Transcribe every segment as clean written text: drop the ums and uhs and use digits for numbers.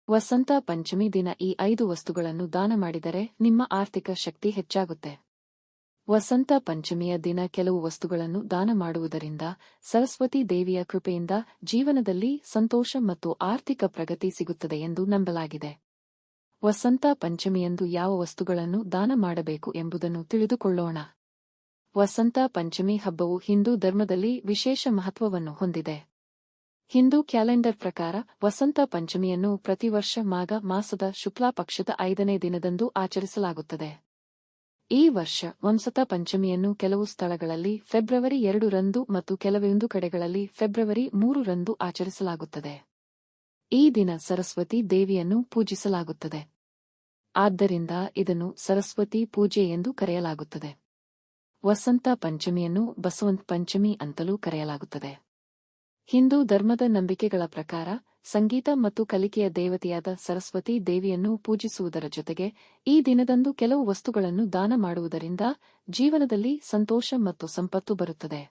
ವಸಂತ ಪಂಚಮಿ ದಿನ ಈ 5 ವಸ್ತುಗಳನ್ನು ದಾನ ಮಾಡಿದರೆ ನಿಮ್ಮ ಆರ್ಥಿಕ ಶಕ್ತಿ ಹೆಚ್ಚಾಗುತ್ತೆ. ವಸಂತ ಪಂಚಮಿಯ ದಿನ ಕೆಲವು ವಸ್ತುಗಳನ್ನು ದಾನ ಮಾಡುವುದರಿಂದ ಸರಸ್ವತಿ ದೇವಿಯ ಕೃಪೆಯಿಂದ ಜೀವನದಲ್ಲಿ ಸಂತೋಷ ಮತ್ತು ಆರ್ಥಿಕ ಪ್ರಗತಿ ಸಿಗುತ್ತದೆ ಎಂದು ನಂಬಲಾಗಿದೆ. ವಸಂತ ಪಂಚಮಿಯಂದು ಯಾವ ವಸ್ತುಗಳನ್ನು ದಾನ ಮಾಡಬೇಕು ಎಂಬುದನ್ನು ತಿಳಿದುಕೊಳ್ಳೋಣ. ವಸಂತ ಪಂಚಮಿ ಹಬ್ಬವು ಹಿಂದೂ ಧರ್ಮದಲ್ಲಿ ವಿಶೇಷ ಮಹತ್ವವನ್ನು ಹೊಂದಿದೆ. ಹಿಂದೂ ಕ್ಯಾಲೆಂಡರ್ ಪ್ರಕಾರ ವಸಂತ ಪಂಚಮಿಯನ್ನು ಪ್ರತಿವರ್ಷ ಮಾಘ ಮಾಸದ ಶುಕ್ಲ ಪಕ್ಷದ 5ನೇ ದಿನದಂದು ಆಚರಿಸಲಾಗುತ್ತದೆ. ಈ ವರ್ಷ ವಸಂತ ಪಂಚಮಿಯನ್ನು ಕೆಲವು ಸ್ಥಳಗಳಲ್ಲಿ ಫೆಬ್ರವರಿ 2 ರಂದು ಮತ್ತು ಕೆಲವೊಂದು ಕಡೆಗಳಲ್ಲಿ ಫೆಬ್ರವರಿ 3 ರಂದು ಆಚರಿಸಲಾಗುತ್ತದೆ. ಈ ದಿನ ಸರಸ್ವತಿ ದೇವಿಯನ್ನು ಪೂಜಿಸಲಾಗುತ್ತದೆ. ಆದ್ದರಿಂದ ಇದನ್ನು ಸರಸ್ವತಿ ಪೂಜೆ ಎಂದು ಕರೆಯಲಾಗುತ್ತದೆ. ವಸಂತ ಪಂಚಮಿಯನ್ನು ಬಸವಂತ ಪಂಚಮಿ ಅಂತಲೂ ಕರೆಯಲಾಗುತ್ತದೆ. ಹಿಂದೂ ಧರ್ಮದ ನಂಬಿಕೆಗಳ ಪ್ರಕಾರ ಸಂಗೀತ ಮತ್ತು ಕಲಿಕೆಯ ದೇವತೆಯಾದ ಸರಸ್ವತಿ ದೇವಿಯನ್ನು ಪೂಜಿಸುವುದರ ಜೊತೆಗೆ ಈ ದಿನದಂದು ಕೆಲವು ವಸ್ತುಗಳನ್ನು ದಾನ ಮಾಡುವುದರಿಂದ ಜೀವನದಲ್ಲಿ ಸಂತೋಷ ಮತ್ತು ಸಂಪತ್ತು ಬರುತ್ತದೆ.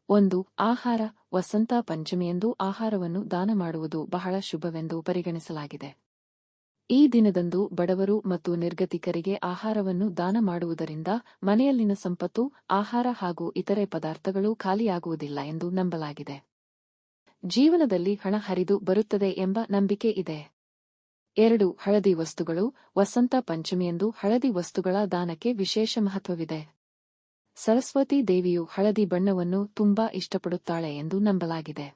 1. ಆಹಾರ. ವಸಂತ ಪಂಚಮಿಯಂದು ಆಹಾರವನ್ನು ದಾನ ಮಾಡುವುದು ಬಹಳ ಶುಭವೆಂದು ಪರಿಗಣಿಸಲಾಗಿದೆ. ಈ ದಿನದಂದು ಬಡವರು ಮತ್ತು ನಿರ್ಗತಿಕರಿಗೆ ಆಹಾರವನ್ನು ದಾನ ಮಾಡುವುದರಿಂದ ಮನೆಯಲ್ಲಿನ ಸಂಪತ್ತು, ಆಹಾರ ಹಾಗೂ ಇತರೆ ಪದಾರ್ಥಗಳು ಖಾಲಿಯಾಗುವುದಿಲ್ಲ ಎಂದು ನಂಬಲಾಗಿದೆ. ಜೀವನದಲ್ಲಿ ಹಣ ಹರಿದು ಬರುತ್ತದೆ ಎಂಬ ನಂಬಿಕೆ ಇದೆ. 2. ಹಳದಿ ವಸ್ತುಗಳು. ವಸಂತ ಪಂಚಮಿಯಂದು ಹಳದಿ ವಸ್ತುಗಳ ದಾನಕ್ಕೆ ವಿಶೇಷ ಮಹತ್ವವಿದೆ. ಸರಸ್ವತಿ ದೇವಿಯು ಹಳದಿ ಬಣ್ಣವನ್ನು ತುಂಬಾ ಇಷ್ಟಪಡುತ್ತಾಳೆ ಎಂದು ನಂಬಲಾಗಿದೆ.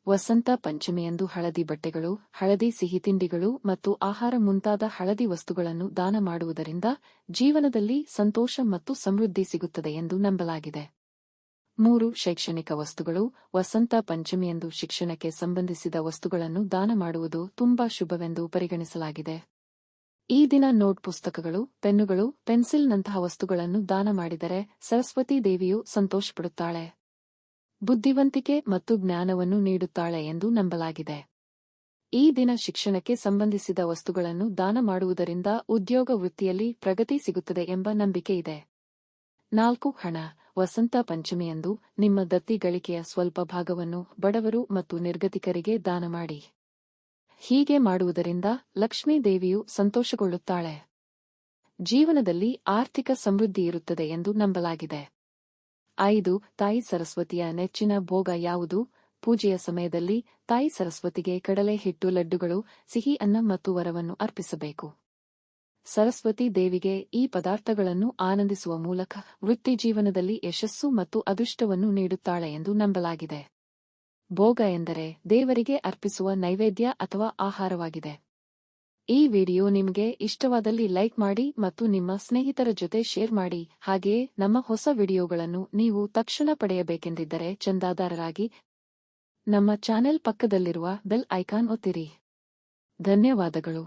ವಸಂತ ಪಂಚಮಿಯಂದು ಹಳದಿ ಬಟ್ಟೆಗಳು, ಹಳದಿ ಸಿಹಿತಿಂಡಿಗಳು ಮತ್ತು ಆಹಾರ ಮುಂತಾದ ಹಳದಿ ವಸ್ತುಗಳನ್ನು ದಾನ ಮಾಡುವುದರಿಂದ ಜೀವನದಲ್ಲಿ ಸಂತೋಷ ಮತ್ತು ಸಮೃದ್ಧಿ ಸಿಗುತ್ತದೆ ಎಂದು ನಂಬಲಾಗಿದೆ. 3. ಶೈಕ್ಷಣಿಕ ವಸ್ತುಗಳು. ವಸಂತ ಪಂಚಮಿಯಂದು ಶಿಕ್ಷಣಕ್ಕೆ ಸಂಬಂಧಿಸಿದ ವಸ್ತುಗಳನ್ನು ದಾನ ಮಾಡುವುದು ತುಂಬಾ ಶುಭವೆಂದು ಪರಿಗಣಿಸಲಾಗಿದೆ. ಈ ದಿನ ನೋಟ್ ಪುಸ್ತಕಗಳು, ಪೆನ್ನುಗಳು, ಪೆನ್ಸಿಲ್ನಂತಹ ವಸ್ತುಗಳನ್ನು ದಾನ ಮಾಡಿದರೆ ಸರಸ್ವತಿ ದೇವಿಯು ಸಂತೋಷಪಡುತ್ತಾಳೆ, ಬುದ್ಧಿವಂತಿಕೆ ಮತ್ತು ಜ್ಞಾನವನ್ನು ನೀಡುತ್ತಾಳೆ ಎಂದು ನಂಬಲಾಗಿದೆ. ಈ ದಿನ ಶಿಕ್ಷಣಕ್ಕೆ ಸಂಬಂಧಿಸಿದ ವಸ್ತುಗಳನ್ನು ದಾನ ಮಾಡುವುದರಿಂದ ಉದ್ಯೋಗ ವೃತ್ತಿಯಲ್ಲಿ ಪ್ರಗತಿ ಸಿಗುತ್ತದೆ ಎಂಬ ನಂಬಿಕೆ ಇದೆ. 4. ಹಣ. ವಸಂತ ಪಂಚಮಿಯಂದು ನಿಮ್ಮ ದತ್ತಿ ಗಳಿಕೆಯ ಸ್ವಲ್ಪ ಭಾಗವನ್ನು ಬಡವರು ಮತ್ತು ನಿರ್ಗತಿಕರಿಗೆ ದಾನ ಮಾಡಿ. ಹೀಗೆ ಮಾಡುವುದರಿಂದ ಲಕ್ಷ್ಮೀ ದೇವಿಯು ಸಂತೋಷಗೊಳ್ಳುತ್ತಾಳೆ. ಜೀವನದಲ್ಲಿ ಆರ್ಥಿಕ ಸಮೃದ್ಧಿ ಇರುತ್ತದೆ ಎಂದು ನಂಬಲಾಗಿದೆ. 5. ತಾಯಿ ಸರಸ್ವತಿಯ ನೆಚ್ಚಿನ ಭೋಗ ಯಾವುದು? ಪೂಜೆಯ ಸಮಯದಲ್ಲಿ ತಾಯಿ ಸರಸ್ವತಿಗೆ ಕಡಲೆ ಹಿಟ್ಟು ಲಡ್ಡುಗಳು, ಸಿಹಿ ಅನ್ನ ಮತ್ತು ವರವನ್ನು ಅರ್ಪಿಸಬೇಕು. ಸರಸ್ವತಿ ದೇವಿಗೆ ಈ ಪದಾರ್ಥಗಳನ್ನು ಆನಂದಿಸುವ ಮೂಲಕ ವೃತ್ತಿ ಜೀವನದಲ್ಲಿ ಯಶಸ್ಸು ಮತ್ತು ಅದೃಷ್ಟವನ್ನು ನೀಡುತ್ತಾಳೆ ಎಂದು ನಂಬಲಾಗಿದೆ. ಭೋಗ ಎಂದರೆ ದೇವರಿಗೆ ಅರ್ಪಿಸುವ ನೈವೇದ್ಯ ಅಥವಾ ಆಹಾರವಾಗಿದೆ. ಈ ವಿಡಿಯೋ ನಿಮಗೆ ಇಷ್ಟವಾದಲ್ಲಿ ಲೈಕ್ ಮಾಡಿ ಮತ್ತು ನಿಮ್ಮ ಸ್ನೇಹಿತರ ಜೊತೆ ಶೇರ್ ಮಾಡಿ. ಹಾಗೆಯೇ ನಮ್ಮ ಹೊಸ ವಿಡಿಯೋಗಳನ್ನು ನೀವು ತಕ್ಷಣ ಪಡೆಯಬೇಕೆಂದಿದ್ದರೆ ಚಂದಾದಾರರಾಗಿ ನಮ್ಮ ಚಾನೆಲ್ ಪಕ್ಕದಲ್ಲಿರುವ ಬೆಲ್ ಐಕಾನ್ ಒತ್ತಿರಿ. ಧನ್ಯವಾದಗಳು.